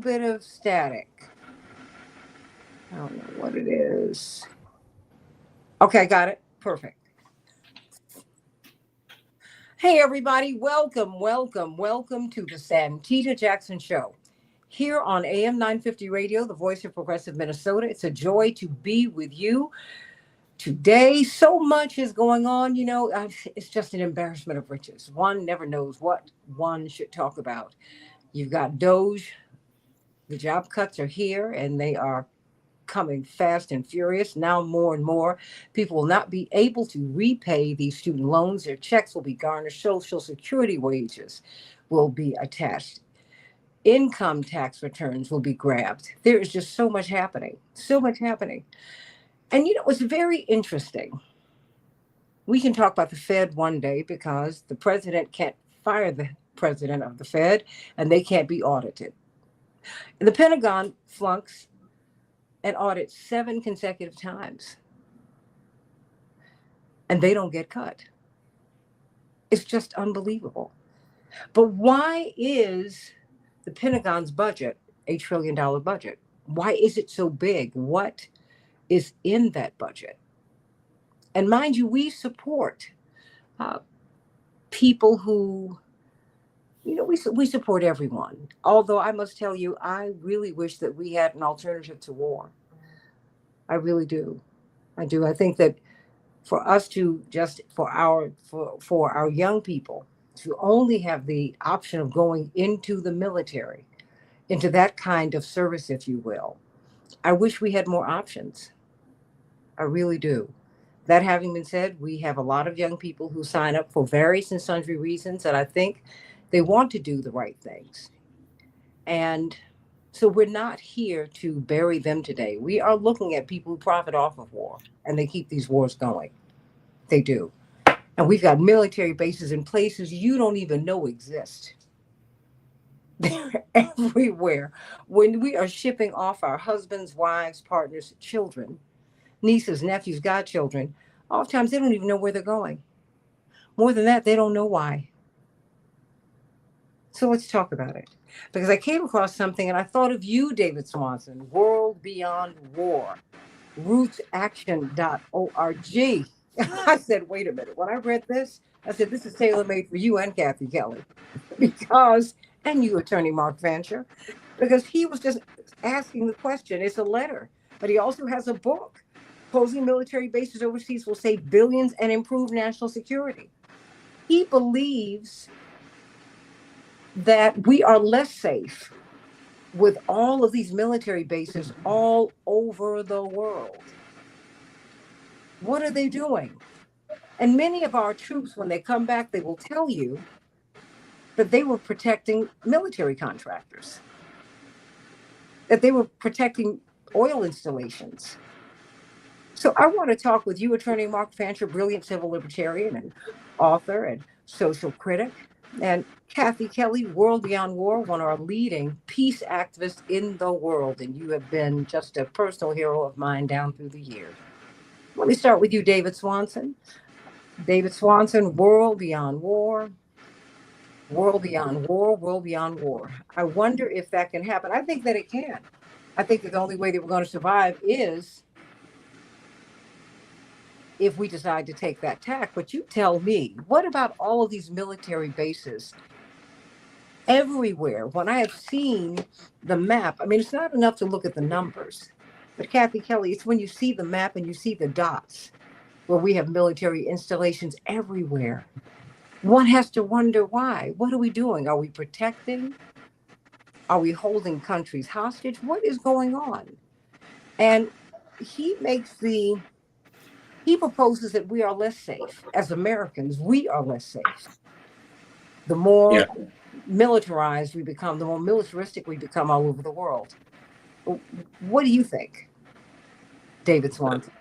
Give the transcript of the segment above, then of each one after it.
bit of static. I don't know what it is. Okay, I got it. Perfect. Hey, everybody. Welcome to the Santita Jackson Show. Here on AM 950 Radio, the voice of progressive Minnesota. It's a joy to be with you today. So much is going on. It's just an embarrassment of riches. One never knows what one should talk about. You've got Doge. The job cuts are here, and they are coming fast and furious. Now more and more people will not be able to repay these student loans. Their checks will be garnished. Social Security wages will be attached. Income tax returns will be grabbed. There is just so much happening. So much happening. And it's very interesting. We can talk about the Fed one day because the president can't fire the president of the Fed and they can't be audited. The Pentagon flunks an audit 7 consecutive times, and they don't get cut. It's just unbelievable. But why is the Pentagon's budget a $1 trillion budget? Why is it so big? What is in that budget? And mind you, we support people who, we support everyone. Although I must tell you, I really wish that we had an alternative to war. I really do. I do. I think that for us to for our young people to only have the option of going into the military, into that kind of service, if you will, I wish we had more options. I really do. That having been said, we have a lot of young people who sign up for various and sundry reasons, and I think they want to do the right things. And so we're not here to bury them today. We are looking at people who profit off of war, and they keep these wars going. They do. And we've got military bases in places you don't even know exist. They're everywhere. When we are shipping off our husbands, wives, partners, children, nieces, nephews, godchildren, oftentimes they don't even know where they're going. More than that, they don't know why. So let's talk about it. Because I came across something and I thought of you, David Swanson, World Beyond War, rootsaction.org. I said, wait a minute. When I read this, I said, this is tailor-made for you and Kathy Kelly. And you, Attorney Mark Fancher, because he was just asking the question. It's a letter, but he also has a book. Closing military bases overseas will save billions and improve national security. He believes that we are less safe with all of these military bases all over the world. What are they doing? And many of our troops, when they come back, they will tell you that they were protecting military contractors, that they were protecting oil installations. So I want to talk with you, Attorney Mark Fancher, brilliant civil libertarian and author and social critic, and Kathy Kelly, World Beyond War, one of our leading peace activists in the world. And you have been just a personal hero of mine down through the years. Let me start with you, David Swanson. David Swanson, World Beyond War, World Beyond War, World Beyond War. I wonder if that can happen. I think that it can. I think that the only way that we're going to survive is if we decide to take that tack. But you tell me, what about all of these military bases everywhere? When I have seen the map, I mean, it's not enough to look at the numbers. But Kathy Kelly, it's when you see the map and you see the dots where we have military installations everywhere. One has to wonder why. What are we doing? Are we protecting? Are we holding countries hostage? What is going on? And he proposes that we are less safe. As Americans, we are less safe. The more militarized we become, the more militaristic we become all over the world. What do you think, David Swanson?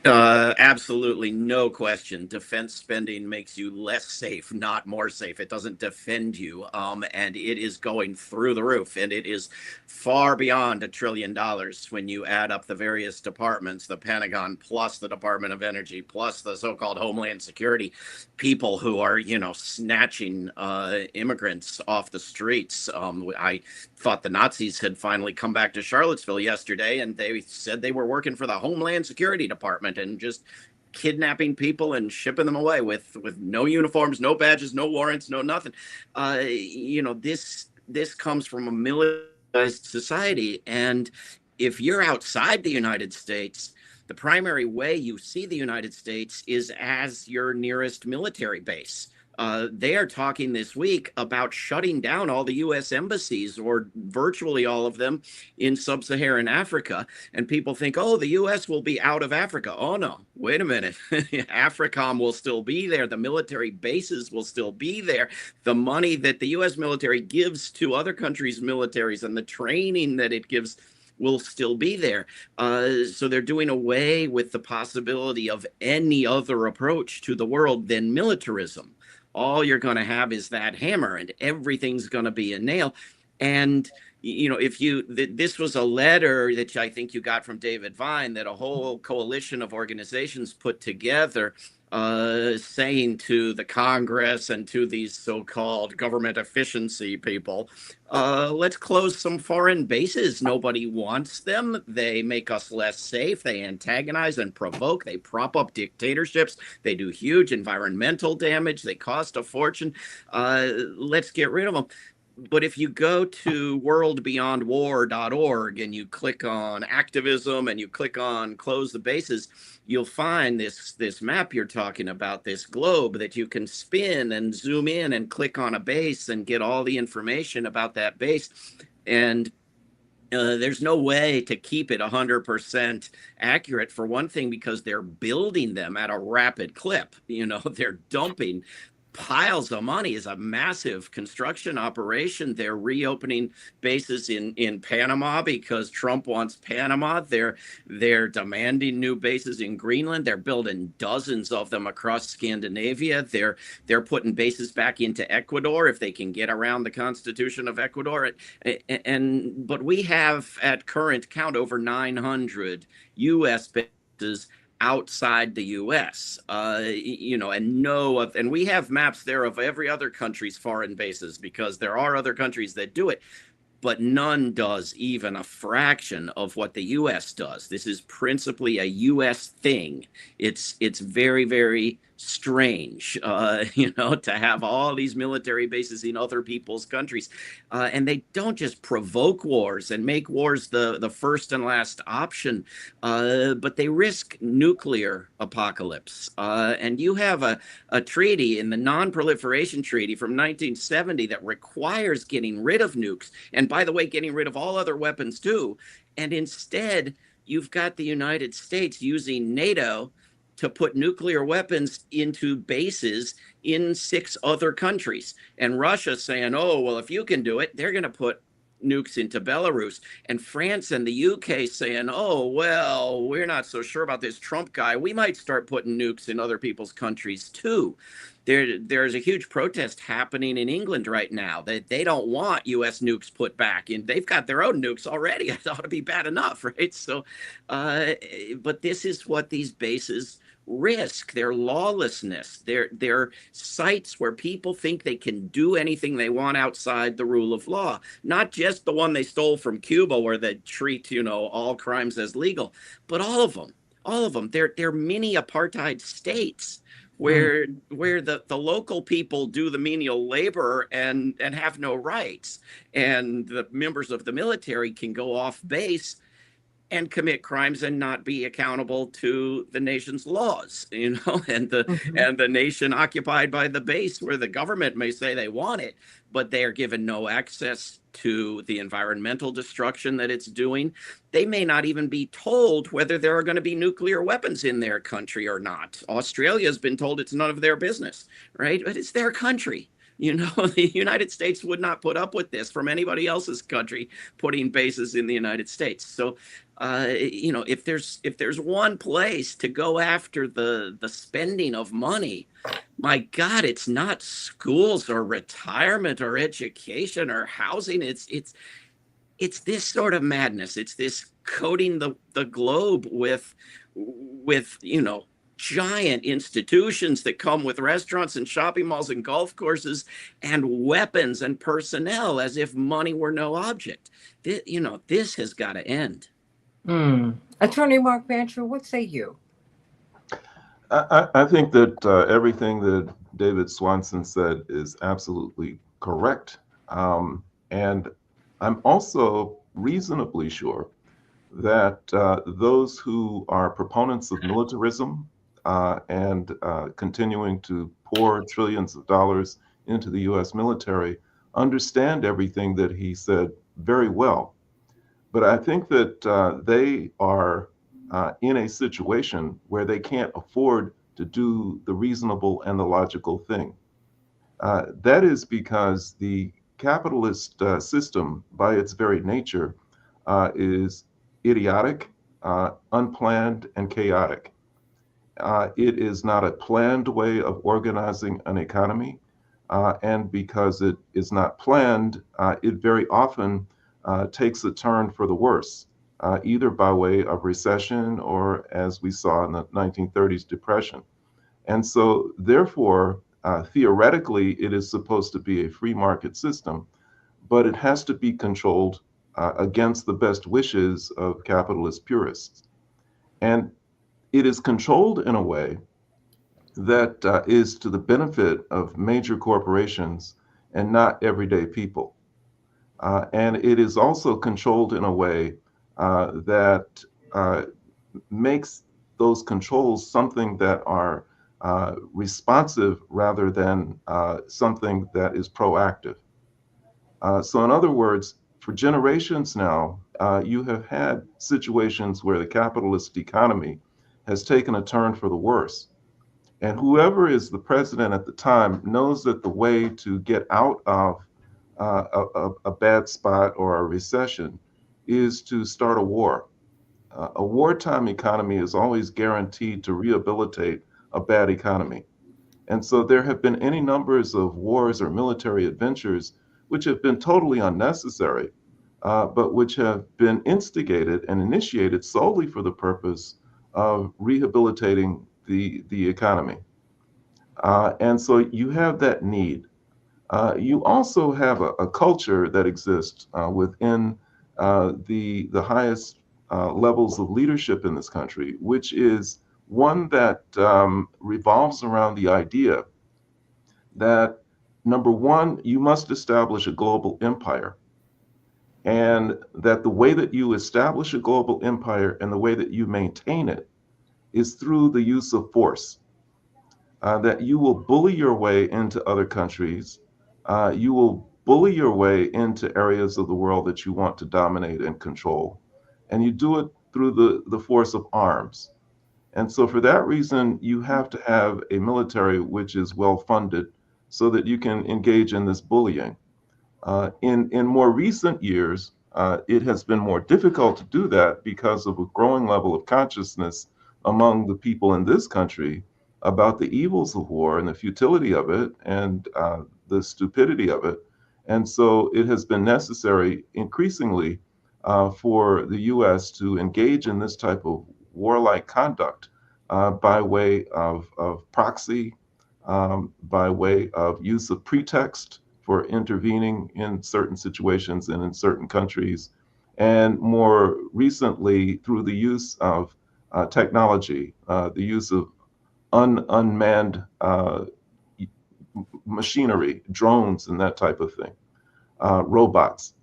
Absolutely no question. Defense spending makes you less safe, not more safe. It doesn't defend you. And it is going through the roof. And it is far beyond $1 trillion when you add up the various departments, the Pentagon, plus the Department of Energy, plus the so called Homeland Security people who are, snatching immigrants off the streets. I thought the Nazis had finally come back to Charlottesville yesterday, and they said they were working for the Homeland Security Department and just kidnapping people and shipping them away with no uniforms, no badges, no warrants, no nothing. This comes from a militarized society, and if you're outside the United States, the primary way you see the United States is as your nearest military base. They are talking this week about shutting down all the U.S. embassies, or virtually all of them, in sub Saharan Africa. And people think, oh, the U.S. will be out of Africa. Oh, no, wait a minute. AFRICOM will still be there. The military bases will still be there. The money that the U.S. military gives to other countries' militaries and the training that it gives will still be there. So they're doing away with the possibility of any other approach to the world than militarism. All you're going to have is that hammer, and everything's going to be a nail. And if this was a letter that I think you got from David Vine, that a whole coalition of organizations put together, saying to the Congress and to these so-called government efficiency people, let's close some foreign bases. Nobody wants them. They make us less safe. They antagonize and provoke. They prop up dictatorships. They do huge environmental damage. They cost a fortune. Let's get rid of them. But if you go to worldbeyondwar.org and you click on activism and you click on close the bases, you'll find this map you're talking about, this globe that you can spin and zoom in and click on a base and get all the information about that base. And there's no way to keep it 100% accurate, for one thing, because they're building them at a rapid clip. They're dumping piles of money. Is a massive construction operation. They're reopening bases in Panama because Trump wants Panama. They're demanding new bases in Greenland. They're building dozens of them across Scandinavia. They're putting bases back into Ecuador if they can get around the Constitution of Ecuador. But we have at current count over 900 U.S. bases outside the U.S. And we have maps there of every other country's foreign bases, because there are other countries that do it, but none does even a fraction of what the U.S. does. This is principally a U.S. thing. It's very, very strange, to have all these military bases in other people's countries. And they don't just provoke wars and make wars the first and last option, but they risk nuclear apocalypse. And you have a treaty in the Non-Proliferation Treaty from 1970 that requires getting rid of nukes. And by the way, getting rid of all other weapons too. And instead, you've got the United States using NATO to put nuclear weapons into bases in 6 other countries. And Russia saying, oh, well, if you can do it, they're going to put nukes into Belarus. And France and the UK saying, oh, well, we're not so sure about this Trump guy. We might start putting nukes in other people's countries too. There's a huge protest happening in England right now that they don't want U.S. nukes put back, and they've got their own nukes already. It ought to be bad enough, right? So, but this is what these bases risk: their lawlessness. They're sites where people think they can do anything they want outside the rule of law. Not just the one they stole from Cuba, where they treat all crimes as legal, but all of them. All of them. They're mini apartheid states Mm. where the local people do the menial labor and have no rights, and the members of the military can go off base and commit crimes and not be accountable to the nation's laws, Mhm. and the nation occupied by the base, where the government may say they want it, but they are given no access to the environmental destruction that it's doing. They may not even be told whether there are going to be nuclear weapons in their country or not. Australia has been told it's none of their business, right? But it's their country. The United States would not put up with this from anybody else's country putting bases in the United States. So, if there's one place to go after the spending of money, my God, it's not schools or retirement or education or housing. It's this sort of madness. It's this coating the globe with giant institutions that come with restaurants and shopping malls and golf courses and weapons and personnel as if money were no object. This has got to end. Attorney Mark Fancher, what say you? I think that everything that David Swanson said is absolutely correct. And I'm also reasonably sure that those who are proponents of militarism and continuing to pour trillions of dollars into the US military understand everything that he said very well. But I think that they are in a situation where they can't afford to do the reasonable and the logical thing. That is because the capitalist system, by its very nature, is idiotic, unplanned, and chaotic. It is not a planned way of organizing an economy. And because it is not planned, it very often takes a turn for the worse, either by way of recession or, as we saw in the 1930s, depression. And so, therefore, theoretically, it is supposed to be a free market system, but it has to be controlled against the best wishes of capitalist purists. And it is controlled in a way that is to the benefit of major corporations and not everyday people. And it is also controlled in a way that makes those controls something that are responsive rather than something that is proactive. So, in other words, for generations now, you have had situations where the capitalist economy has taken a turn for the worse. And whoever is the president at the time knows that the way to get out of a bad spot or a recession is to start a war. A wartime economy is always guaranteed to rehabilitate a bad economy. And so there have been any numbers of wars or military adventures which have been totally unnecessary, but which have been instigated and initiated solely for the purpose of rehabilitating the economy. And so you have that need. You also have a culture that exists within the highest levels of leadership in this country, which is one that revolves around the idea that, number one, you must establish a global empire. And that the way that you establish a global empire and the way that you maintain it is through the use of force. That you will bully your way into other countries. You will bully your way into areas of the world that you want to dominate and control. And you do it through the force of arms. And so, for that reason, you have to have a military which is well funded so that you can engage in this bullying. In more recent years, it has been more difficult to do that because of a growing level of consciousness among the people in this country about the evils of war and the futility of it and the stupidity of it. And so it has been necessary increasingly for the US to engage in this type of warlike conduct by way of proxy, by way of use of pretext for intervening in certain situations and in certain countries, and more recently through the use of technology, the use of unmanned machinery, drones, and that type of thing, robots.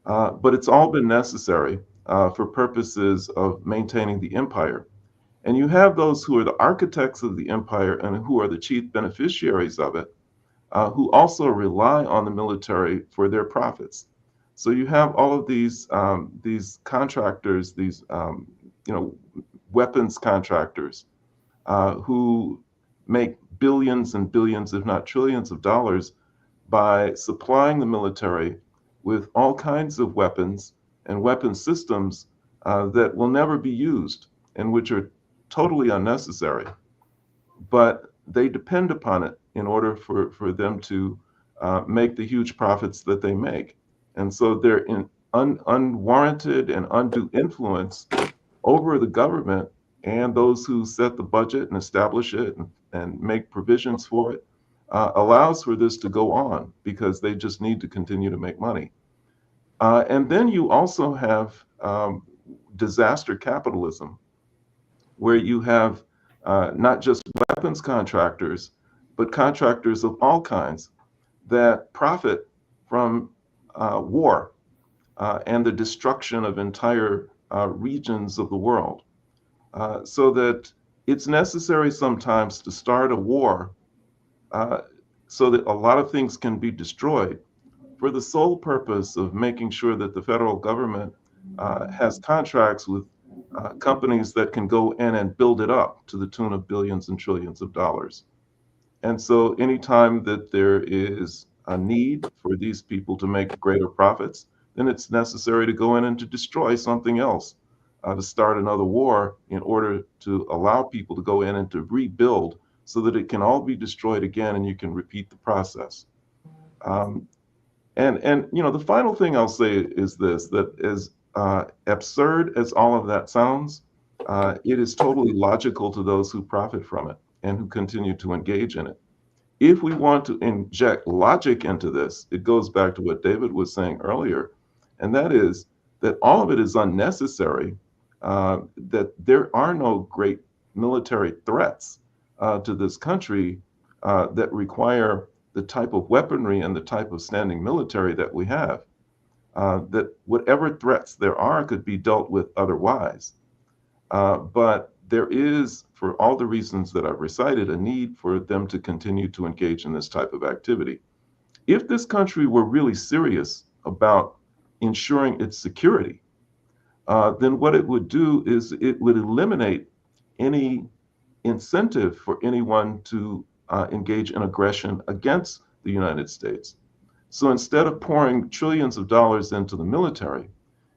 But it's all been necessary for purposes of maintaining the empire. And you have those who are the architects of the empire and who are the chief beneficiaries of it, who also rely on the military for their profits. So you have all of these contractors, these weapons contractors, who make billions and billions, if not trillions of dollars by supplying the military with all kinds of weapons and weapon systems that will never be used and which are totally unnecessary. But they depend upon it in order for them to make the huge profits that they make. And so they're in unwarranted and undue influence over the government and those who set the budget and establish it and make provisions for it allows for this to go on because they just need to continue to make money. And then you also have disaster capitalism, where you have not just weapons contractors, but contractors of all kinds that profit from war and the destruction of entire regions of the world. So that it's necessary sometimes to start a war uh, so that a lot of things can be destroyed for the sole purpose of making sure that the federal government has contracts with companies that can go in and build it up to the tune of billions and trillions of dollars. And so, anytime that there is a need for these people to make greater profits, then it's necessary to go in and to destroy something else, to start another war in order to allow people to go in and to rebuild so that it can all be destroyed again and you can repeat the process. Um, and the final thing I'll say is this: that as absurd as all of that sounds, it is totally logical to those who profit from it and who continue to engage in it. If we want to inject logic into this, it goes back to what David was saying earlier, and that is that all of it is unnecessary, that there are no great military threats to this country that require the type of weaponry and the type of standing military that we have, that whatever threats there are could be dealt with otherwise. But there is, for all the reasons that I've recited, a need for them to continue to engage in this type of activity. If this country were really serious about ensuring its security, then what it would do is it would eliminate any incentive for anyone to engage in aggression against the United States. So instead of pouring trillions of dollars into the military,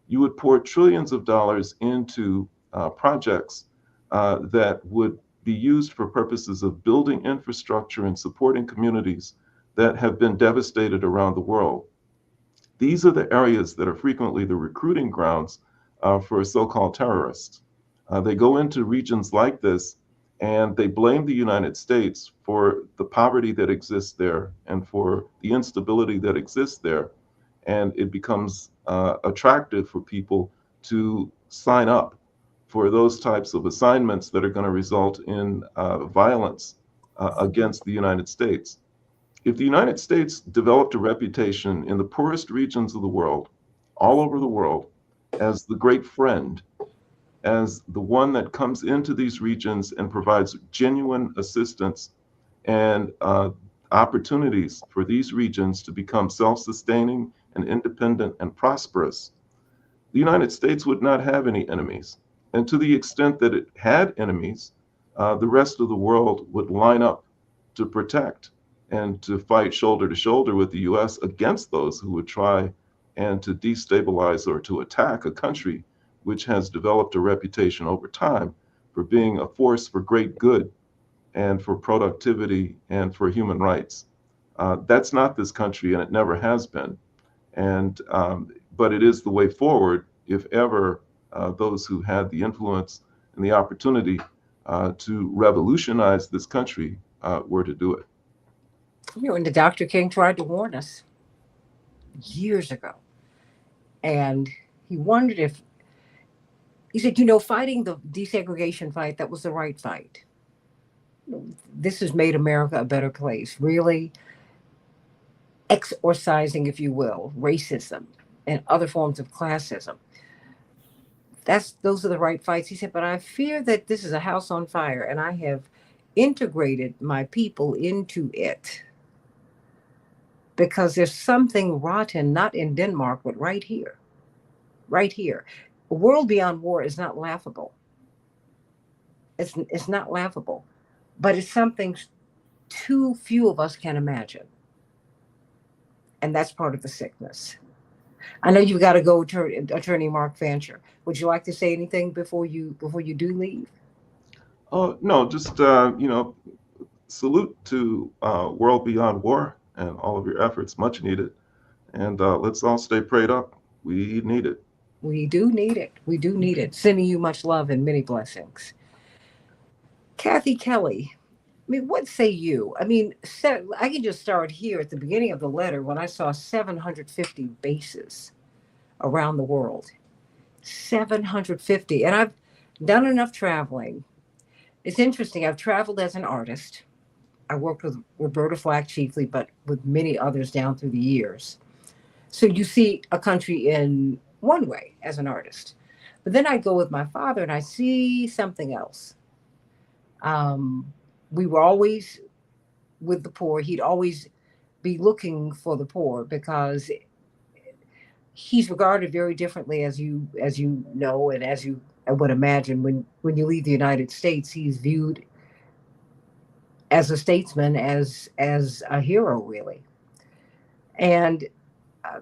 you would pour trillions of dollars into projects that would be used for purposes of building infrastructure and supporting communities that have been devastated around the world. These are the areas that are frequently the recruiting grounds for so-called terrorists. They go into regions like this and they blame the United States for the poverty that exists there and for the instability that exists there. And it becomes attractive for people to sign up for those types of assignments that are going to result in violence against the United States. If the United States developed a reputation in the poorest regions of the world, all over the world, as the great friend, as the one that comes into these regions and provides genuine assistance and opportunities for these regions to become self-sustaining and independent and prosperous, the United States would not have any enemies. And to the extent that it had enemies, the rest of the world would line up to protect and to fight shoulder to shoulder with the US against those who would try and to destabilize or to attack a country which has developed a reputation over time for being a force for great good and for productivity and for human rights. That's not this country, and it never has been. And but it is the way forward if ever those who had the influence and the opportunity to revolutionize this country were to do it. And the Dr. King tried to warn us years ago. And he wondered if, he said, fighting the desegregation fight, that was the right fight. This has made America a better place, really exorcising, if you will, racism and other forms of classism. Those are the right fights. He said, but I fear that this is a house on fire, and I have integrated my people into it because there's something rotten, not in Denmark, but right here. Right here. A world beyond war is not laughable. It's not laughable, but it's something too few of us can imagine. And that's part of the sickness. I know you've got to go, Attorney Mark Fancher. Would you like to say anything before you do leave? Oh, no, just, salute to World Beyond War and all of your efforts, much needed. And let's all stay prayed up. We need it. We do need it. We do need it. Sending you much love and many blessings. Kathy Kelly, I mean, what say you? I mean, I can just start here at the beginning of the letter when I saw 750 bases around the world. 750. And I've done enough traveling. It's interesting. I've traveled as an artist. I worked with Roberta Flack chiefly, but with many others down through the years. So you see a country in one way as an artist. But then I go with my father and I see something else. We were always with the poor. He'd always be looking for the poor because he's regarded very differently, as you know, and as you I would imagine when you leave the United States, he's viewed as a statesman, as a hero, really. And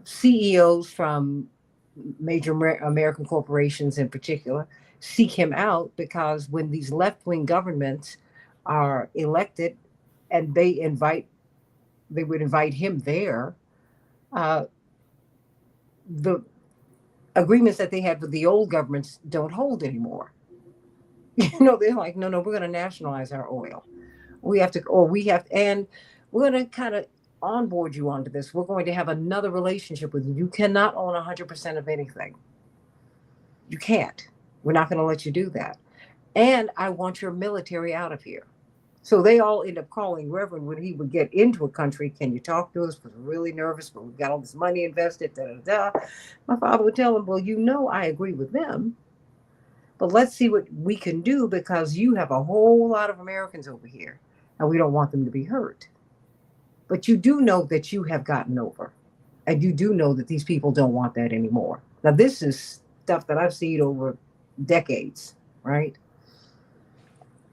CEOs from major American corporations in particular seek him out because when these left-wing governments are elected and they would invite him there, uh, the agreements that they had with the old governments don't hold anymore. They're like, no, we're going to nationalize our oil. And we're going to kind of onboard you onto this. We're going to have another relationship with you. You cannot own 100% of anything. You can't. We're not going to let you do that. And I want your military out of here. So they all end up calling Reverend when he would get into a country. Can you talk to us? Because we're really nervous, but we've got all this money invested. Da, da, da. My father would tell him, well, I agree with them, but let's see what we can do because you have a whole lot of Americans over here and we don't want them to be hurt. But you do know that you have gotten over, and you do know that these people don't want that anymore. Now, this is stuff that I've seen over decades, right?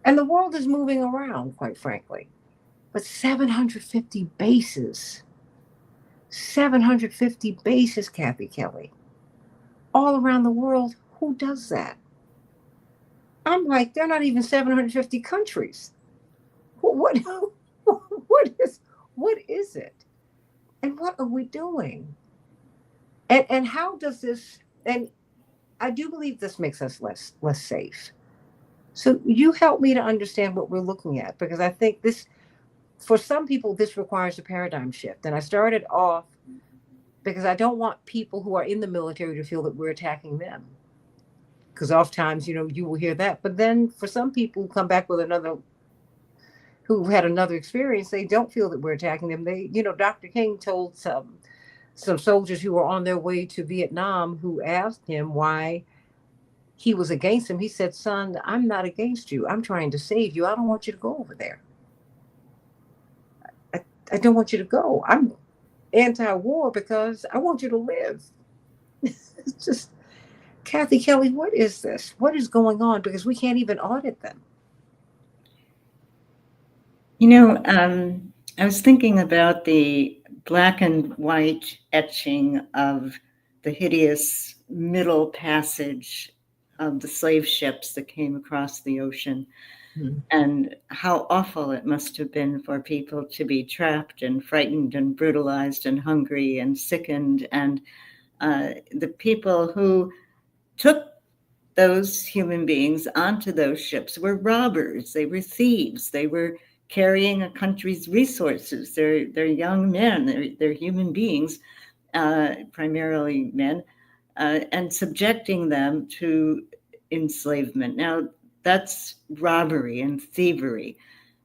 And the world is moving around, quite frankly. But 750 bases, 750 bases, Kathy Kelly, all around the world. Who does that? I'm like, they're not even 750 countries. What is it? And what are we doing? And how does this, and I do believe this makes us less safe. So you help me to understand what we're looking at, because I think this, for some people, this requires a paradigm shift. And I started off because I don't want people who are in the military to feel that we're attacking them. Because oftentimes, you will hear that. But then for some people who come back with who had another experience, they don't feel that we're attacking them. Dr. King told some soldiers who were on their way to Vietnam who asked him why he was against him. He said, son, I'm not against you. I'm trying to save you. I don't want you to go over there. I don't want you to go. I'm anti-war because I want you to live. It's just, Kathy Kelly, what is this? What is going on? Because we can't even audit them. I was thinking about the black and white etching of the hideous middle passage of the slave ships that came across the ocean, and how awful it must have been for people to be trapped and frightened and brutalized and hungry and sickened. And the people who took those human beings onto those ships were robbers. They were thieves. They were carrying a country's resources. They're young men. They're human beings, primarily men, and subjecting them to enslavement. Now, that's robbery and thievery.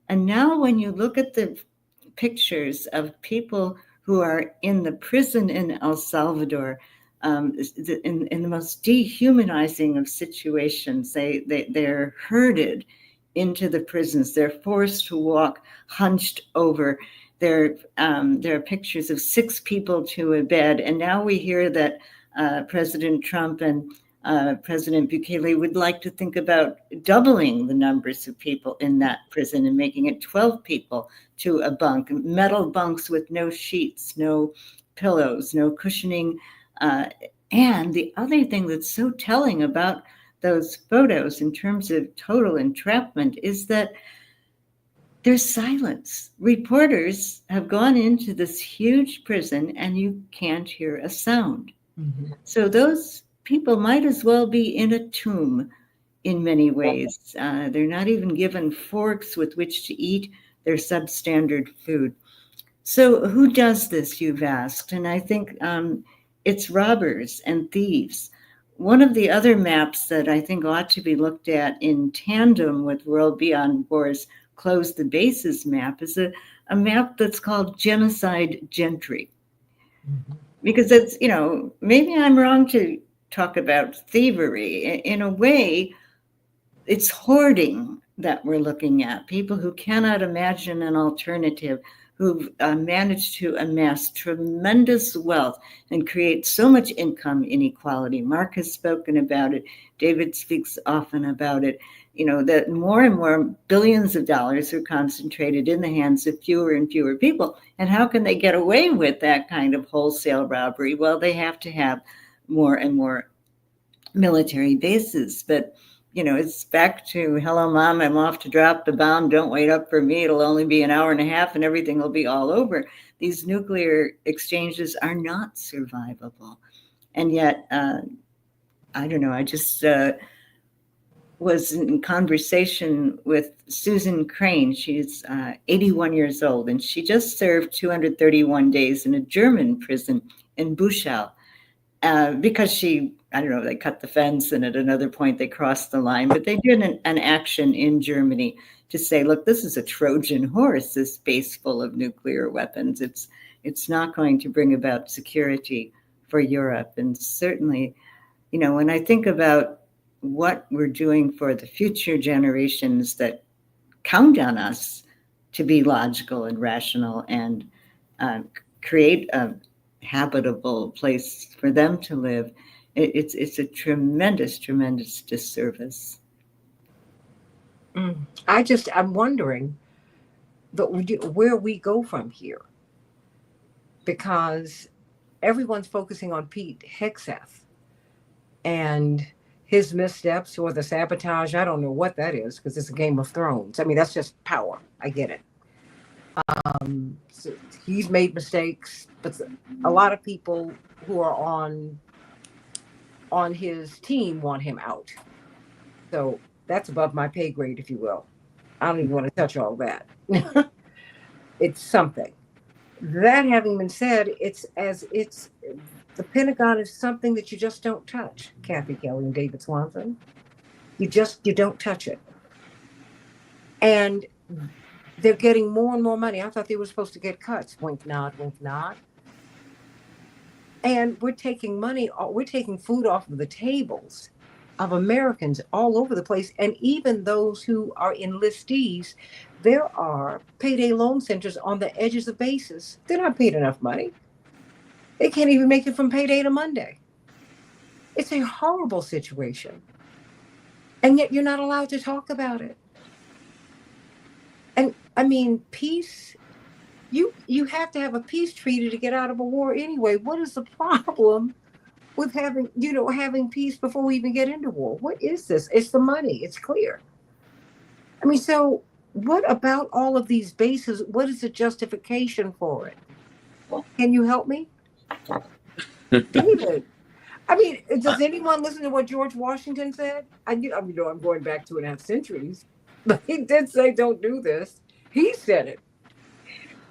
And now when you look at the pictures of people who are in the prison in El Salvador, in the most dehumanizing of situations, they're herded into the prisons. They're forced to walk hunched over. There are pictures of 6 people to a bed. And now we hear that President Trump and President Bukele would like to think about doubling the numbers of people in that prison and making it 12 people to a bunk, metal bunks with no sheets, no pillows, no cushioning. And the other thing that's so telling about those photos in terms of total entrapment is that there's silence. Reporters have gone into this huge prison and you can't hear a sound. Mhm. So those people might as well be in a tomb in many ways. They're not even given forks with which to eat their substandard food. So who does this, you've asked? And I think it's robbers and thieves. One of the other maps that I think ought to be looked at in tandem with World Beyond War's Close the Bases map is a map that's called Genocide Gentry. Mhm. Because it's, maybe I'm wrong to talk about thievery. In a way, it's hoarding that we're looking at. People who cannot imagine an alternative, who've managed to amass tremendous wealth and create so much income inequality. Mark has spoken about it. David speaks often about it. That more and more billions of dollars are concentrated in the hands of fewer and fewer people. And how can they get away with that kind of wholesale robbery? Well, they have to have more and more military bases. But it's back to, hello, Mom, I'm off to drop the bomb. Don't wait up for me. It'll only be an hour and a half and everything will be all over. These nuclear exchanges are not survivable. And yet, I don't know, I just was in conversation with Susan Crane. She's 81 years old, and she just served 231 days in a German prison in Buchau. Because they cut the fence, and at another point they crossed the line, but they did an action in Germany to say, look, this is a Trojan horse, this base full of nuclear weapons. It's not going to bring about security for Europe. And certainly, when I think about what we're doing for the future generations that count on us to be logical and rational and create a habitable place for them to live, it's a tremendous disservice. I'm wondering where we go from here, because everyone's focusing on Pete Hegseth and his missteps or the sabotage. I don't know what that is, because it's a Game of Thrones. I mean, that's just power. I get it. So he's made mistakes, but a lot of people who are on his team want him out. So that's above my pay grade, if you will. I don't even want to touch all that. It's something. That having been said, it's the Pentagon is something that you just don't touch, Kathy Kelly and David Swanson. You don't touch it. And they're getting more and more money. I thought they were supposed to get cuts. Wink, nod, wink, nod. And we're taking food off of the tables of Americans all over the place. And even those who are enlistees, there are payday loan centers on the edges of bases. They're not paid enough money. They can't even make it from payday to Monday. It's a horrible situation. And yet you're not allowed to talk about it. And I mean, peace, you have to have a peace treaty to get out of a war anyway. What is the problem with having peace before we even get into war? What is this? It's the money. It's clear. I mean, so what about all of these bases? What is the justification for it? Can you help me? David. I mean, does anyone listen to what George Washington said? I'm going back 2.5 centuries, but he did say, don't do this. He said it.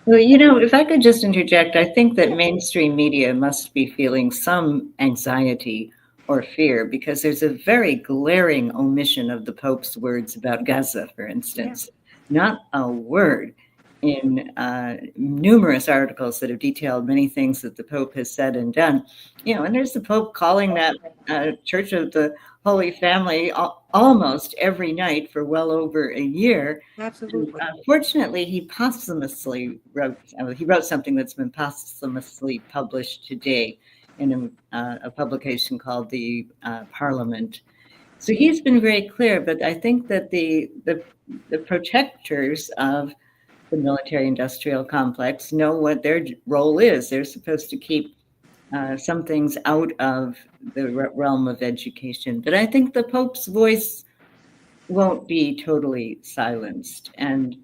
Well, if I could just interject, I think that mainstream media must be feeling some anxiety or fear, because there's a very glaring omission of the Pope's words about Gaza, for instance. Yeah. Not a word in numerous articles that have detailed many things that the Pope has said and done. And there's the Pope calling that Church of the Holy Family almost every night for well over a year. Absolutely. Fortunately, he posthumously wrote something that's been posthumously published today in a publication called the Parliament. So he's been very clear, but I think that the protectors of the military-industrial complex know what their role is. They're supposed to keep some things out of the realm of education. But I think the Pope's voice won't be totally silenced. And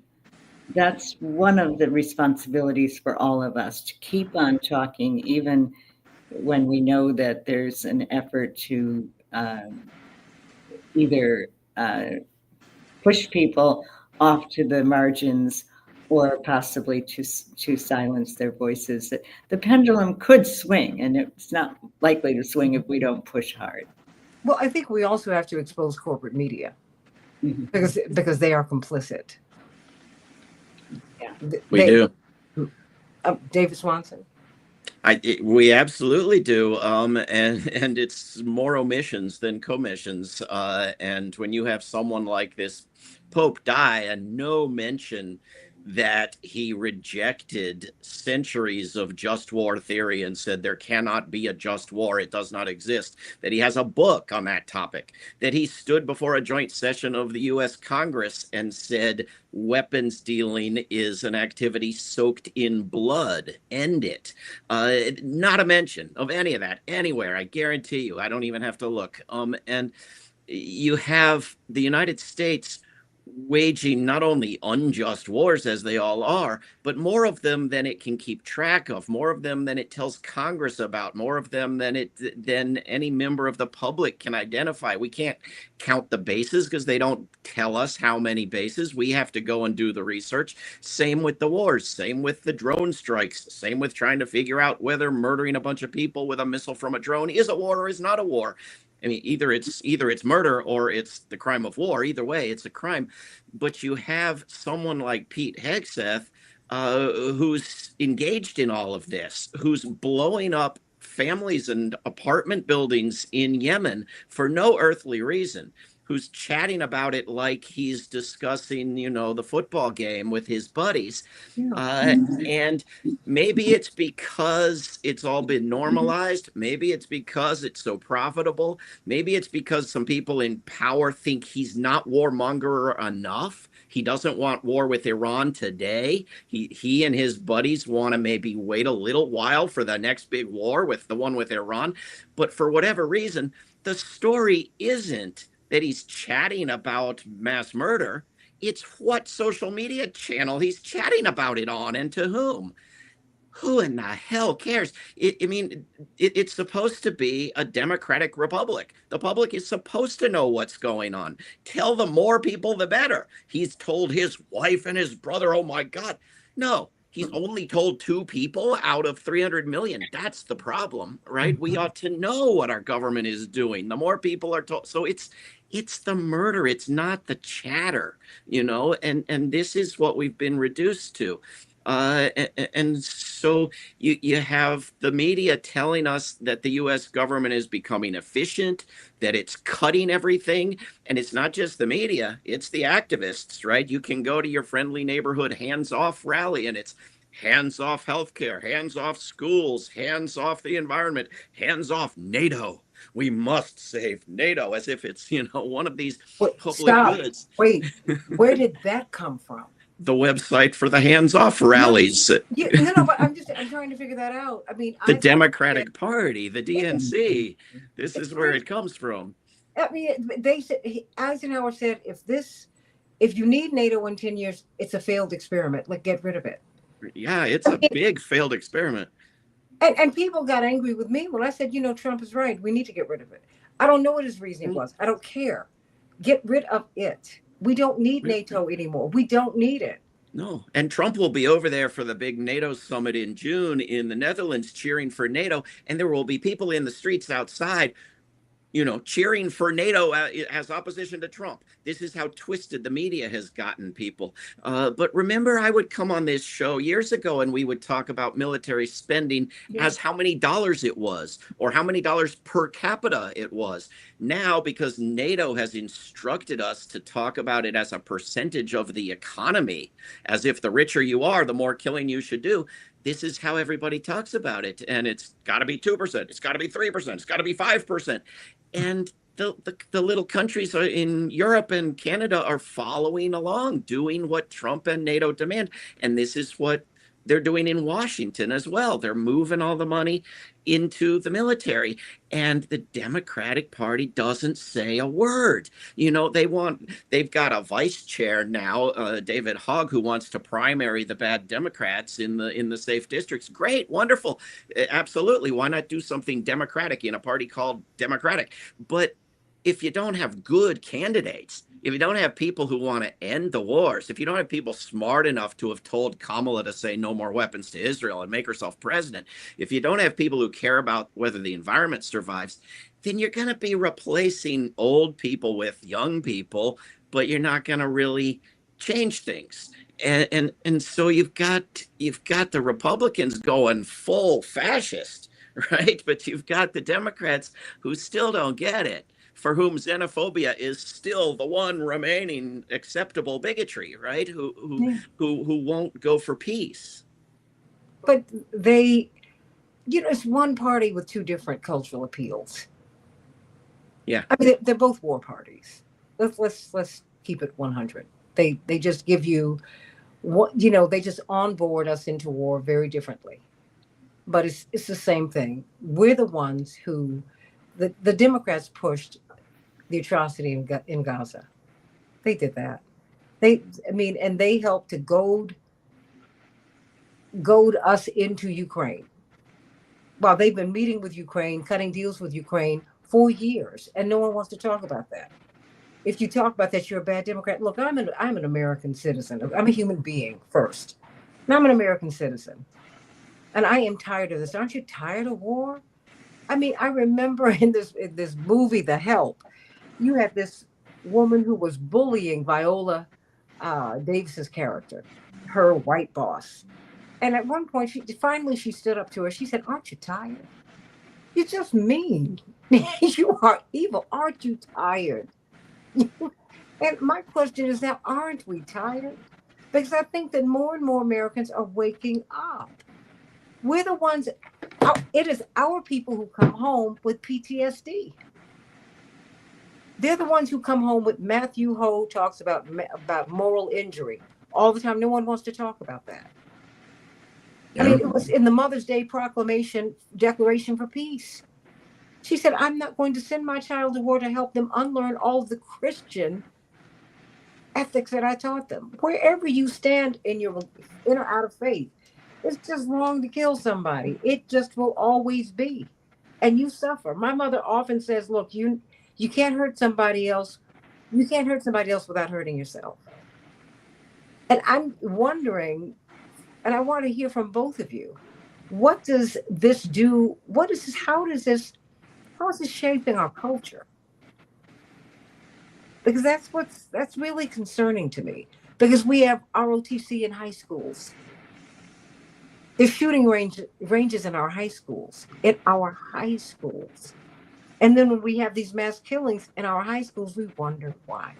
that's one of the responsibilities for all of us, to keep on talking, even when we know that there's an effort to either push people off to the margins or possibly to silence their voices. The pendulum could swing, and it's not likely to swing if we don't push hard. Well, I think we also have to expose corporate media Mhm. because they are complicit. Yeah. We do. David Swanson. We absolutely do, and it's more omissions than commissions. And when you have someone like this Pope die and no mention that he rejected centuries of just war theory and said there cannot be a just war, it does not exist, that he has a book on that topic, that he stood before a joint session of the US Congress and said weapons dealing is an activity soaked in blood, end it. Not a mention of any of that anywhere, I guarantee you. I don't even have to look. And you have the United States waging not only unjust wars, as they all are, but more of them than it can keep track of, more of them than it tells Congress about, more of them than any member of the public can identify. We can't count the bases because they don't tell us how many bases. We have to go and do the research. Same with the wars, same with the drone strikes, same with trying to figure out whether murdering a bunch of people with a missile from a drone is a war or is not a war. I mean, either it's murder or it's the crime of war. Either way, it's a crime. But you have someone like Pete Hegseth, who's engaged in all of this, who's blowing up families and apartment buildings in Yemen for no earthly reason, who's chatting about it like he's discussing, the football game with his buddies. And maybe it's because it's all been normalized. Maybe it's because it's so profitable. Maybe it's because some people in power think he's not warmonger enough. He doesn't want war with Iran today. He and his buddies want to maybe wait a little while for the next big war with the one with Iran. But for whatever reason, the story isn't that he's chatting about mass murder. It's what social media channel he's chatting about it on and to whom. Who in the hell cares? It's supposed to be a democratic republic. The public is supposed to know what's going on. Tell the more people, the better. He's told his wife and his brother, oh my God. No, he's only told 2 people out of 300 million. That's the problem, right? We ought to know what our government is doing. The more people are told. So it's the murder. It's not the chatter, and this is what we've been reduced to. And so you have the media telling us that the U.S. government is becoming efficient, that it's cutting everything. And it's not just the media, it's the activists, right? You can go to your friendly neighborhood hands-off rally and it's hands off healthcare, hands off schools, hands off the environment, hands off NATO. We must save NATO, as if it's, one of these public goods. Wait, where did that come from? The website for the hands-off rallies. No, but I'm trying to figure that out. I mean, the Democratic Party, the DNC. This is where it comes from. I mean, Eisenhower said, if you need NATO in 10 years, it's a failed experiment. Like, get rid of it. Yeah, it's a big failed experiment. And people got angry with me when I said, Trump is right. We need to get rid of it. I don't know what his reasoning was. I don't care. Get rid of it. We don't need NATO anymore. We don't need it. No. And Trump will be over there for the big NATO summit in June in the Netherlands cheering for NATO. And there will be people in the streets outside, cheering for NATO as opposition to Trump. This is how twisted the media has gotten people. But remember, I would come on this show years ago and we would talk about military spending as how many dollars it was or how many dollars per capita it was. Now, because NATO has instructed us to talk about it as a percentage of the economy, as if the richer you are, the more killing you should do. This is how everybody talks about it. And it's got to be 2%. It's got to be 3%. It's got to be 5%. And the little countries in Europe and Canada are following along, doing what Trump and NATO demand. And this is what they're doing in Washington as well. They're moving all the money into the military. And the Democratic Party doesn't say a word. They've got a vice chair now, David Hogg, who wants to primary the bad Democrats in the safe districts. Great, wonderful. Absolutely. Why not do something democratic in a party called Democratic? But if you don't have good candidates, if you don't have people who want to end the wars, if you don't have people smart enough to have told Kamala to say no more weapons to Israel and make herself president, if you don't have people who care about whether the environment survives, then you're going to be replacing old people with young people, but you're not going to really change things. And so you've got the Republicans going full fascist, right? But you've got the Democrats who still don't get it, for whom xenophobia is still the one remaining acceptable bigotry, right? Who won't go for peace. But they, it's one party with two different cultural appeals. Yeah. I mean, they're both war parties. Let's keep it 100. They just give you what, they just onboard us into war very differently. But it's the same thing. We're the ones who the Democrats pushed the atrocity in Gaza. They did that. And they helped to goad us into Ukraine. While they've been meeting with Ukraine, cutting deals with Ukraine for years, and no one wants to talk about that. If you talk about that, you're a bad Democrat. Look, I'm an American citizen. I'm a human being first. And I'm an American citizen. And I am tired of this. Aren't you tired of war? I mean, I remember in this movie, The Help, you had this woman who was bullying Viola Davis's character, her white boss. And at one point, she stood up to her. She said, "Aren't you tired? You're just mean. You are evil. Aren't you tired?" And my question is now, aren't we tired? Because I think that more and more Americans are waking up. We're the ones, it is our people who come home with PTSD. They're the ones who come home with Matthew Ho talks about moral injury all the time. No one wants to talk about that. Yeah. I mean, it was in the Mother's Day Declaration for Peace. She said, "I'm not going to send my child to war to help them unlearn all of the Christian ethics that I taught them." Wherever you stand in your in or out of faith, it's just wrong to kill somebody. It just will always be. And you suffer. My mother often says, "Look, you can't hurt somebody else. You can't hurt somebody else without hurting yourself." And I'm wondering, and I want to hear from both of you, what does this do? How is this shaping our culture? Because that's really concerning to me. Because we have ROTC in high schools. There's shooting ranges in our high schools. And then when we have these mass killings in our high schools, we wonder why.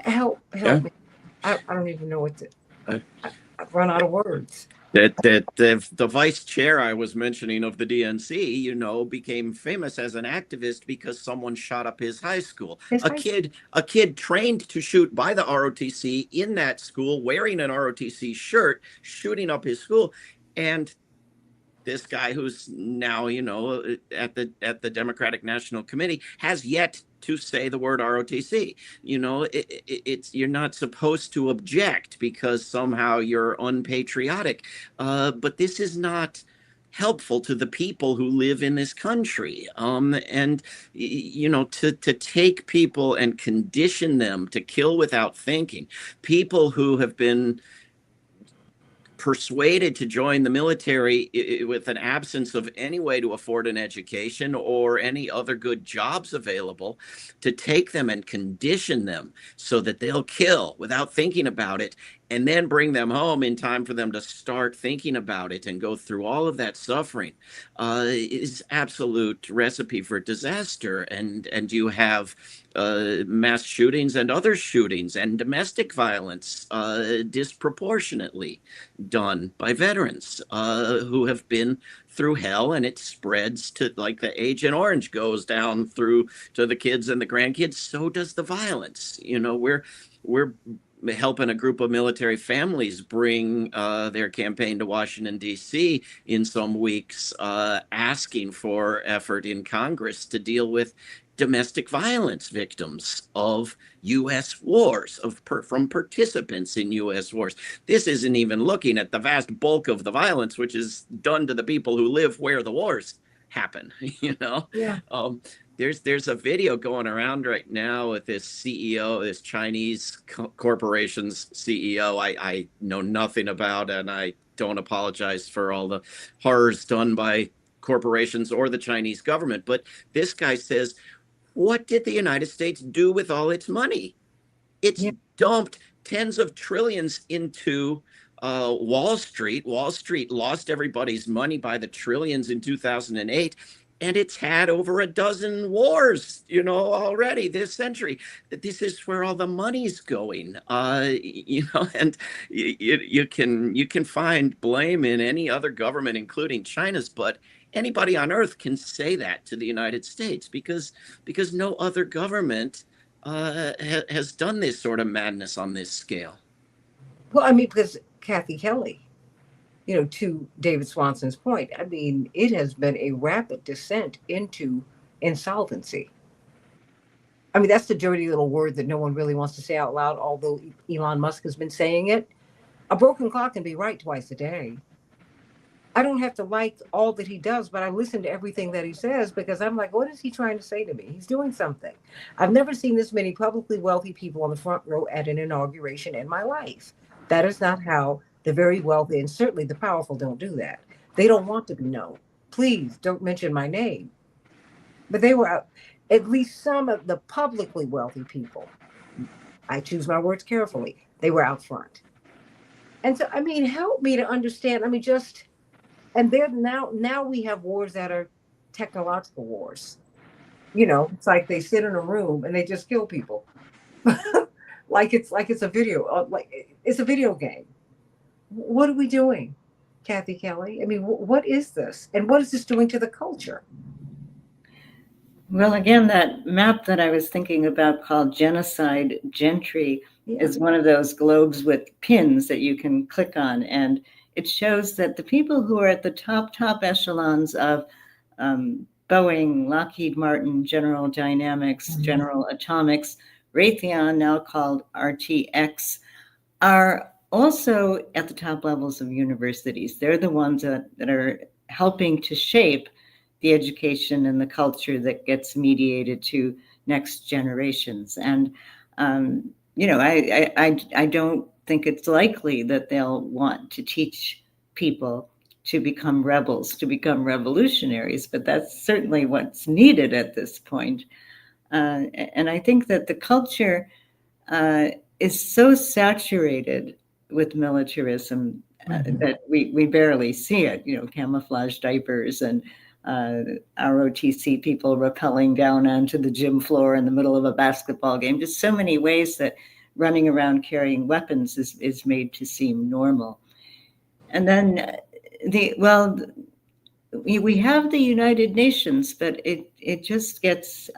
Help me. I don't even know what to. I've run out of words. The vice chair I was mentioning of the DNC, became famous as an activist because someone shot up his high school. A kid trained to shoot by the ROTC in that school, wearing an ROTC shirt, shooting up his school, and this guy who's now, at the Democratic National Committee has yet to say the word ROTC. It's you're not supposed to object because somehow you're unpatriotic. But this is not helpful to the people who live in this country. And to take people and condition them to kill without thinking, people who have been persuaded to join the military with an absence of any way to afford an education or any other good jobs available, to take them and condition them so that they'll kill without thinking about it, and then bring them home in time for them to start thinking about it and go through all of that suffering is absolute recipe for disaster. And you have mass shootings and other shootings and domestic violence disproportionately done by veterans who have been through hell, and it spreads to, like the Agent Orange goes down through to the kids and the grandkids. So does the violence. We're helping a group of military families bring their campaign to Washington, D.C. in some weeks, asking for effort in Congress to deal with domestic violence victims of U.S. wars, from participants in U.S. wars. This isn't even looking at the vast bulk of the violence, which is done to the people who live where the wars happen. Yeah. There's a video going around right now with this CEO, this Chinese corporation's CEO. I know nothing about, and I don't apologize for all the horrors done by corporations or the Chinese government. But this guy says, what did the United States do with all its money? It's dumped tens of trillions into Wall Street. Wall Street lost everybody's money by the trillions in 2008. And it's had over a dozen wars, already this century. This is where all the money's going, and you can find blame in any other government, including China's, but anybody on earth can say that to the United States because no other government has done this sort of madness on this scale. Well, I mean, because Kathy Kelly, to David Swanson's point, I mean, it has been a rapid descent into insolvency. I mean, that's the dirty little word that no one really wants to say out loud, although Elon Musk has been saying it. A broken clock can be right twice a day. I don't have to like all that he does, but I listen to everything that he says because I'm like, what is he trying to say to me? He's doing something. I've never seen this many publicly wealthy people on the front row at an inauguration in my life. That is not how the very wealthy, and certainly the powerful, don't do that. They don't want to be known. Please don't mention my name. But they were out, at least some of the publicly wealthy people. I choose my words carefully. They were out front. And so, I mean, help me to understand. I mean, and they're now we have wars that are technological wars. It's like they sit in a room and they just kill people. like it's a video, like it's a video game. What are we doing, Kathy Kelly? I mean, what is this? And what is this doing to the culture? Well, again, that map that I was thinking about called Genocide Gentry is one of those globes with pins that you can click on. And it shows that the people who are at the top echelons of Boeing, Lockheed Martin, General Dynamics, General Atomics, Raytheon, now called RTX, are also at the top levels of universities. They're the ones that are helping to shape the education and the culture that gets mediated to next generations. And, I don't think it's likely that they'll want to teach people to become rebels, to become revolutionaries, but that's certainly what's needed at this point. And I think that the culture is so saturated with militarism that we barely see it, camouflage diapers and ROTC people rappelling down onto the gym floor in the middle of a basketball game. Just so many ways that running around carrying weapons is made to seem normal. And then we have the United Nations, but it just gets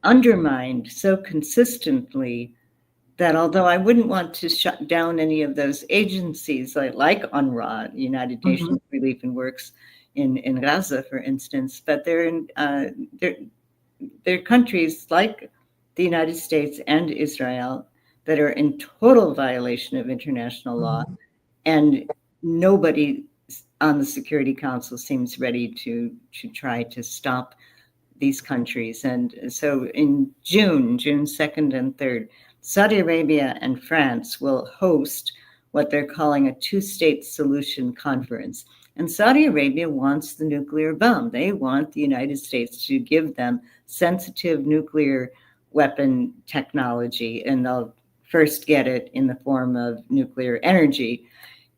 undermined so consistently that although I wouldn't want to shut down any of those agencies like UNRWA, United Nations Relief and Works in Gaza, for instance, but they're countries like the United States and Israel that are in total violation of international law, and nobody on the Security Council seems ready to try to stop these countries. And so in June 2nd and 3rd, Saudi Arabia and France will host what they're calling a two-state solution conference. And Saudi Arabia wants the nuclear bomb. They want the United States to give them sensitive nuclear weapon technology, and they'll first get it in the form of nuclear energy.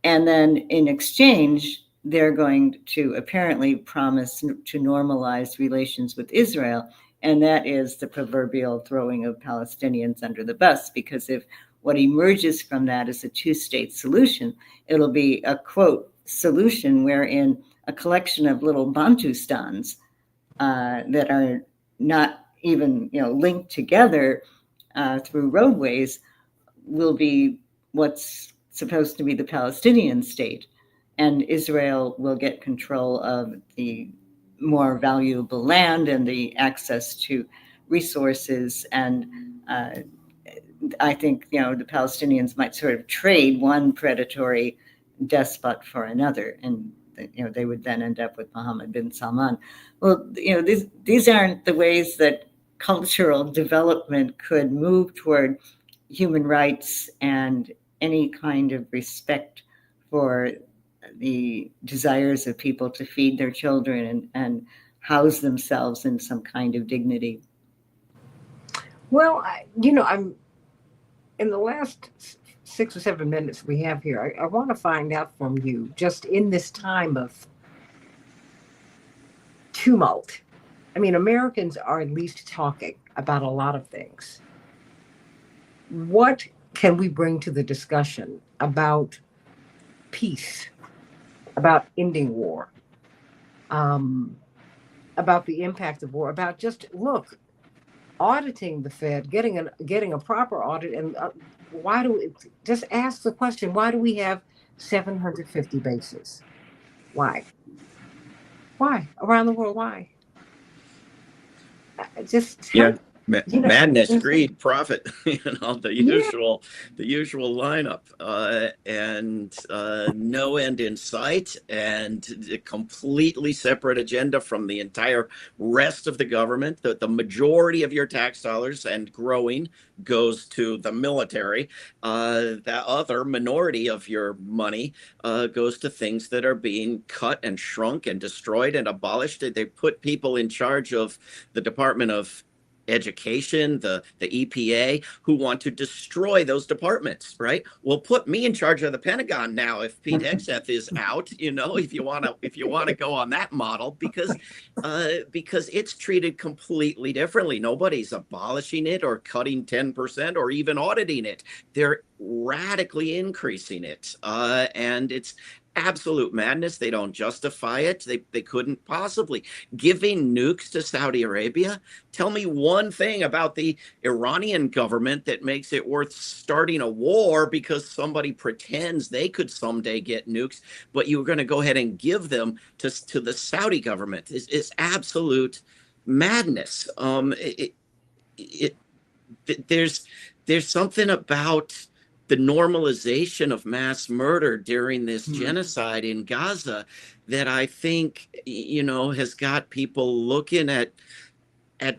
And then in exchange, they're going to apparently promise to normalize relations with Israel. And that is the proverbial throwing of Palestinians under the bus, because if what emerges from that is a two-state solution, it'll be a, quote, solution wherein a collection of little Bantustans that are not even, linked together through roadways will be what's supposed to be the Palestinian state, and Israel will get control of the more valuable land and the access to resources. And I think, the Palestinians might sort of trade one predatory despot for another, and they would then end up with Mohammed bin Salman. Well, these aren't the ways that cultural development could move toward human rights and any kind of respect for the desires of people to feed their children and house themselves in some kind of dignity. Well, I'm in the last 6 or 7 minutes we have here. I want to find out from you, just in this time of tumult. I mean, Americans are at least talking about a lot of things. What can we bring to the discussion about peace, about ending war, about the impact of war, about just auditing the Fed, getting a proper audit, and why do we just ask the question? Why do we have 750 bases? Why around the world? Why? Just Yeah. Madness, greed, profit, the usual lineup, and no end in sight, and a completely separate agenda from the entire rest of the government. The majority of your tax dollars, and growing, goes to the military. That other minority of your money goes to things that are being cut and shrunk and destroyed and abolished. They put people in charge of the Department of Education, the EPA, who want to destroy those departments, right? Well, put me in charge of the Pentagon now if Pete Hegseth is out, if you want to go on that model, because it's treated completely differently. Nobody's abolishing it or cutting 10% or even auditing it. They're radically increasing it, and it's absolute madness. They don't justify it. They couldn't possibly. Giving nukes to Saudi Arabia. Tell me one thing about the Iranian government that makes it worth starting a war because somebody pretends they could someday get nukes, but you're going to go ahead and give them to the Saudi government. It's absolute madness. There's something about the normalization of mass murder during this genocide in Gaza that I think, has got people looking at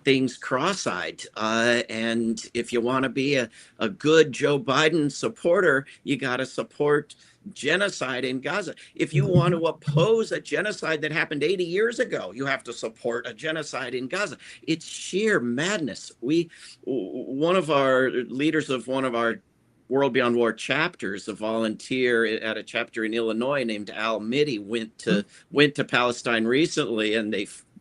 things cross-eyed. And if you want to be a good Joe Biden supporter, you got to support genocide in Gaza. If you want to oppose a genocide that happened 80 years ago, you have to support a genocide in Gaza. It's sheer madness. One of our leaders of one of our World Beyond War chapters, a volunteer at a chapter in Illinois named Al Mitty, went to Palestine recently, and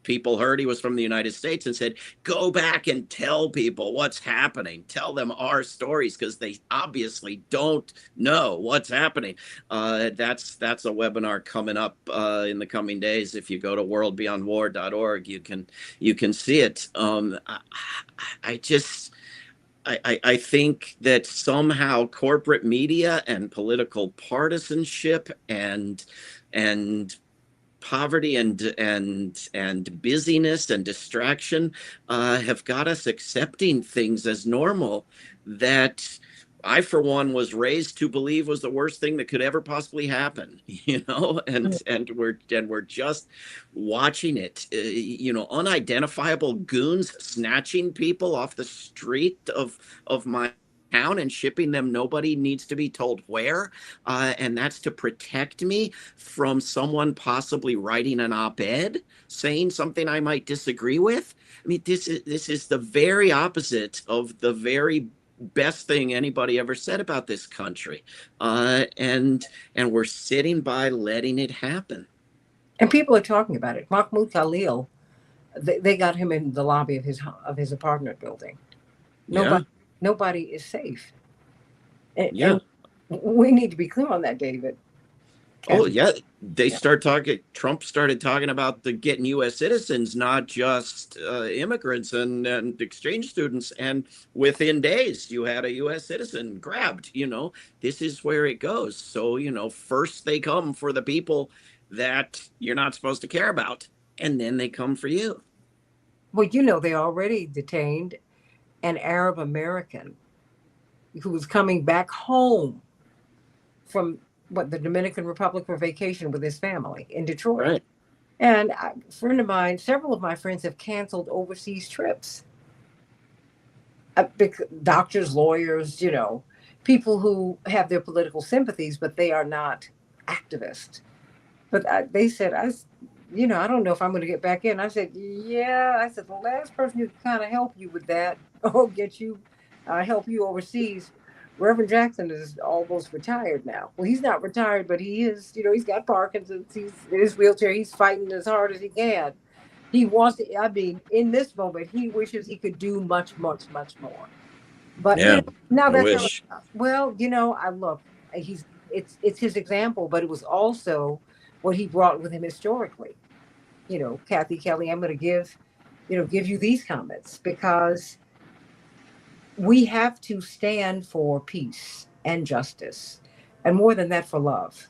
people heard he was from the United States and said, go back and tell people what's happening. Tell them our stories, because they obviously don't know what's happening. That's a webinar coming up in the coming days. If you go to worldbeyondwar.org, you can see it. I think that somehow corporate media and political partisanship and poverty and busyness and distraction have got us accepting things as normal that I, for one, was raised to believe was the worst thing that could ever possibly happen, and we're just watching it, unidentifiable goons snatching people off the street of my town and shipping them. Nobody needs to be told where, and that's to protect me from someone possibly writing an op-ed saying something I might disagree with. I mean, this is the very opposite of the very best thing anybody ever said about this country. And we're sitting by letting it happen. And people are talking about it. Mahmoud Khalil, they got him in the lobby of his apartment building. Yeah. Nobody is safe. Yeah. And we need to be clear on that, David. Oh, Kathy. yeah. Trump started talking about the getting U.S. citizens, not just immigrants and exchange students. And within days, you had a U.S. citizen grabbed. This is where it goes. So, first they come for the people that you're not supposed to care about, and then they come for you. Well, they already detained an Arab American who was coming back home from the Dominican Republic for vacation with his family in Detroit. Right. And several of my friends have canceled overseas trips. Doctors, lawyers, people who have their political sympathies, but they are not activists. But they said, I don't know if I'm going to get back in. I said, yeah. I said, the last person who can kind of help you with that or help you overseas, Reverend Jackson is almost retired now. Well, he's not retired, but he is, he's got Parkinson's. He's in his wheelchair. He's fighting as hard as he can. He wants to, in this moment, he wishes he could do much, much, much more. But Yeah, now I that's wish. well, I look, it's his example, but it was also what he brought with him historically. Kathy Kelly, I'm going to give you these comments because we have to stand for peace and justice, and more than that, for love.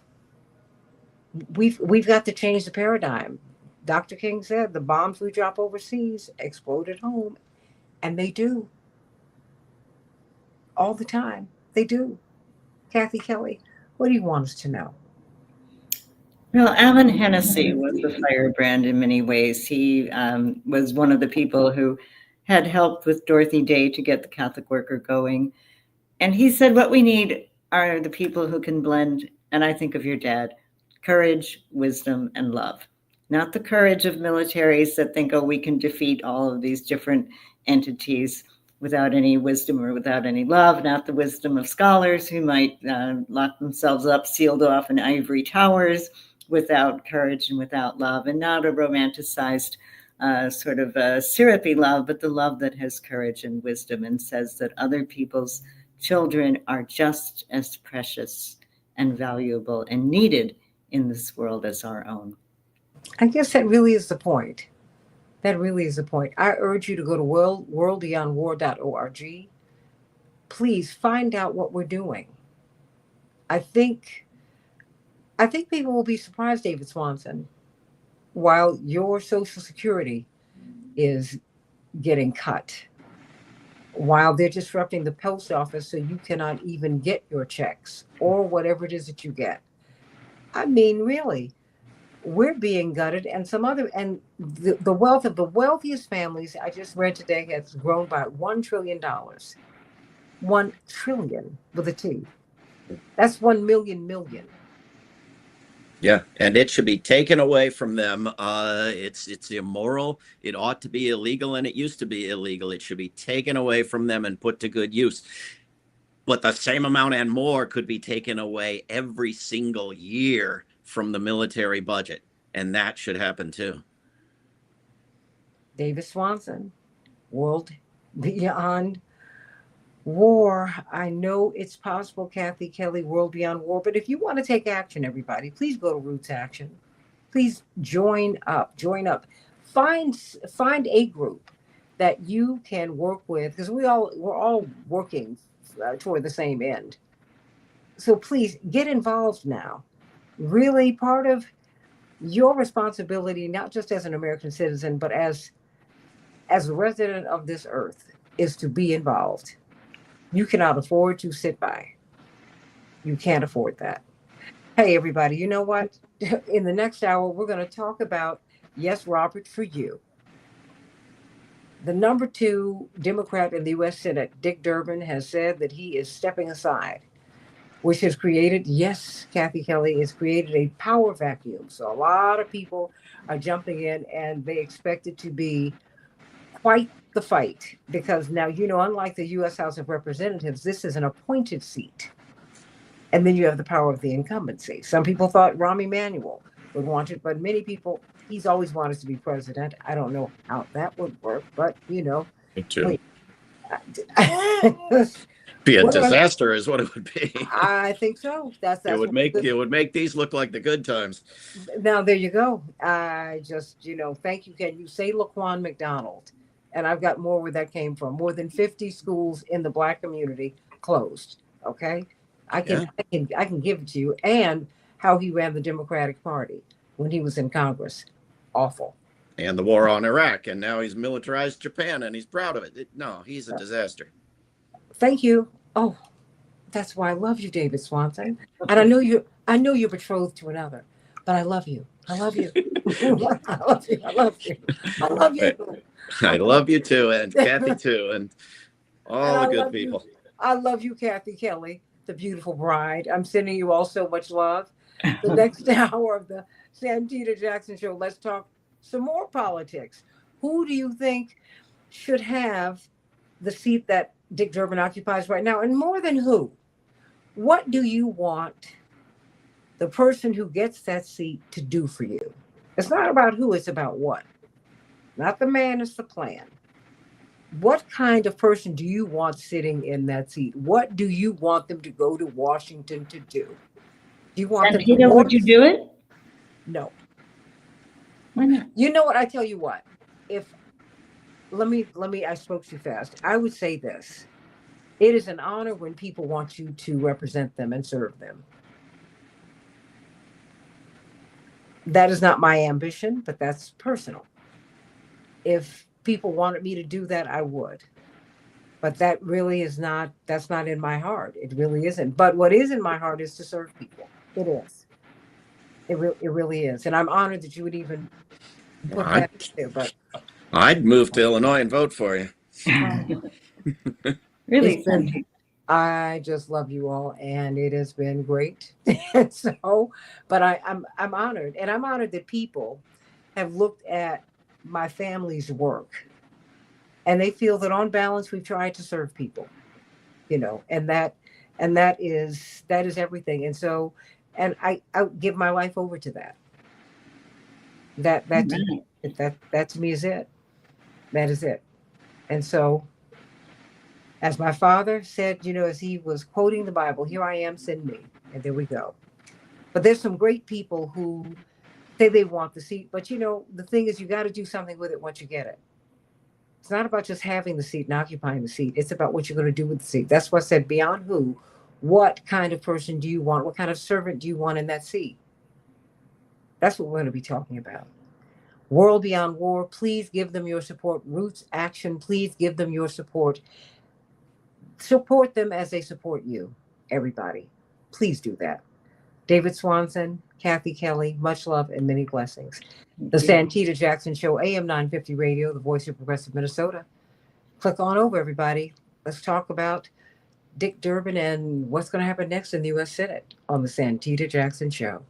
We've got to change the paradigm. Dr. King said the bombs we drop overseas explode at home, and they do all the time. They do. Kathy Kelly, what do you want us to know? Well, Alan Hennessy was a firebrand in many ways. He was one of the people who had helped with Dorothy Day to get the Catholic Worker going. And he said, what we need are the people who can blend, and I think of your dad, courage, wisdom, and love. Not the courage of militaries that think, we can defeat all of these different entities without any wisdom or without any love, not the wisdom of scholars who might lock themselves up, sealed off in ivory towers without courage and without love, and not a romanticized sort of syrupy love, but the love that has courage and wisdom and says that other people's children are just as precious and valuable and needed in this world as our own. I guess that really is the point. That really is the point. I urge you to go to worldbeyondwar.org. Please find out what we're doing. I think people will be surprised, David Swanson, while your Social Security is getting cut, while they're disrupting the post office so you cannot even get your checks or whatever it is that you get. I mean, really, we're being gutted, and the wealth of the wealthiest families I just read today has grown by $1 trillion. 1 trillion with a T. That's 1 million million. Yeah, and it should be taken away from them. It's immoral. It ought to be illegal, and it used to be illegal. It should be taken away from them and put to good use. But the same amount and more could be taken away every single year from the military budget, and that should happen too. David Swanson, World Beyond War. I know it's possible, Kathy Kelly, World Beyond War. But if you want to take action, everybody, please go to Roots Action. Please join up. Join up. Find a group that you can work with, because we're all working toward the same end. So please get involved now. Really, part of your responsibility, not just as an American citizen, but as a resident of this earth, is to be involved. You cannot afford to sit by. You can't afford that. Hey, everybody, you know what? In the next hour, we're going to talk about, yes, Robert, for you. The number 2 Democrat in the U.S. Senate, Dick Durbin, has said that he is stepping aside, which has created, yes, Kathy Kelly, has created a power vacuum. So a lot of people are jumping in, and they expect it to be quite the fight because now, unlike the U.S. House of Representatives, this is an appointed seat. And then you have the power of the incumbency. Some people thought Rahm Emanuel would want it, but many people, he's always wanted to be president. I don't know how that would work, but Me too. wait. Be a What do I- disaster is what it would be. I think so. That's It would what make this- it would make these look like the good times. Now there you go. I just, thank you. Can you say Laquan McDonald? And I've got more where that came from. More than 50 schools in the Black community closed. Okay, I can give it to you. And how he ran the Democratic Party when he was in Congress, awful. And the war on Iraq, and now he's militarized Japan, and he's proud of it. No, he's a disaster. Thank you. Oh, that's why I love you, David Swanson. And I know you're betrothed to another, but I love you. I love you. I love you. I love you. I love you. I love you too, and Kathy too, and all the good people. I love you, Kathy Kelly, the beautiful bride. I'm sending you all so much love. The next hour of the Santita Jackson Show, let's talk some more politics. Who do you think should have the seat that Dick Durbin occupies right now? And more than who, what do you want the person who gets that seat to do for you? It's not about who, it's about what. Not the man, it's the plan. What kind of person do you want sitting in that seat? What do you want them to go to Washington to do? Do you want them to Santita, would you do it? No. Why not? You know what? I tell you what. Let me, I spoke too fast. I would say this. It is an honor when people want you to represent them and serve them. That is not my ambition, but that's personal. If people wanted me to do that, I would. But that really is not, that's not in my heart. It really isn't. But what is in my heart is to serve people. It is. It really is. And I'm honored that you would even put that in there. But I'd move to Illinois and vote for you. Really? it's been, I just love you all, and it has been great. So, but I'm honored, and I'm honored that people have looked at my family's work, and they feel that on balance we've tried to serve people, and that is everything. And so, and I give my life over to that. That to me is it. That is it. And so, as my father said, as he was quoting the Bible, here I am, send me. And there we go. But there's some great people who say they want the seat. But, the thing is, you got to do something with it once you get it. It's not about just having the seat and occupying the seat. It's about what you're going to do with the seat. That's why I said beyond who, what kind of person do you want? What kind of servant do you want in that seat? That's what we're going to be talking about. World Beyond War, please give them your support. Roots Action, please give them your support. Support them as they support you, everybody. Please do that. David Swanson, Kathy Kelly, much love and many blessings. The Santita Jackson Show, AM 950 Radio, the voice of progressive Minnesota. Click on over, everybody. Let's talk about Dick Durbin and what's going to happen next in the U.S. Senate on the Santita Jackson Show.